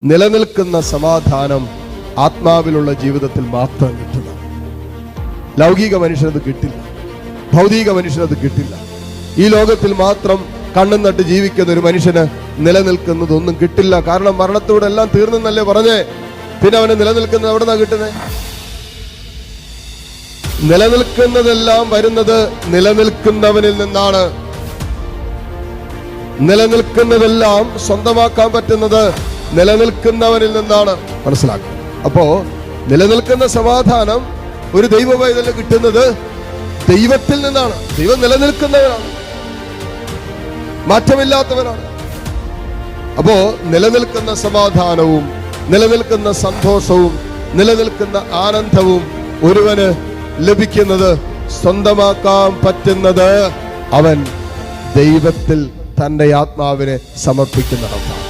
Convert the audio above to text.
നിലനിൽക്കുന്ന സമാധാനം ആത്മാവിലുള്ള ജീവിതത്തിൽ മാത്രം കിട്ടുക. ലൗകിക മനുഷ്യനത് കിട്ടില്ല, ഭൗതിക മനുഷ്യനത് കിട്ടില്ല. ഈ ലോകത്തിൽ മാത്രം കണ്ണും നട്ട് ജീവിക്കുന്ന ഒരു മനുഷ്യന് നിലനിൽക്കുന്നതൊന്നും കിട്ടില്ല. കാരണം മരണത്തോടെ എല്ലാം തീർന്നെന്നല്ലേ പറഞ്ഞേ. പിന്നെ അവന് നിലനിൽക്കുന്നത് എവിടെ നിന്നാ കിട്ടുന്നത്? നിലനിൽക്കുന്നതെല്ലാം വരുന്നത് നിലനിൽക്കുന്നവനിൽ നിന്നാണ്. നിലനിൽക്കുന്നതെല്ലാം സ്വന്തമാക്കാൻ പറ്റുന്നത് നിലനിൽക്കുന്നവനിൽ നിന്നാണ്. മനസ്സിലാക്കുക. അപ്പോ നിലനിൽക്കുന്ന സമാധാനം ഒരു ദൈവ പൈതലിന് കിട്ടുന്നത് ദൈവത്തിൽ നിന്നാണ്. ദൈവം നിലനിൽക്കുന്നവനാണ്, മാറ്റമില്ലാത്തവനാണ്. അപ്പോ നിലനിൽക്കുന്ന സമാധാനവും നിലനിൽക്കുന്ന സന്തോഷവും നിലനിൽക്കുന്ന ആനന്ദവും ഒരുവന് ലഭിക്കുന്നത്, സ്വന്തമാക്കാൻ പറ്റുന്നത് അവൻ ദൈവത്തിൽ തന്റെ ആത്മാവിനെ സമർപ്പിക്കുന്നിടത്താണ്.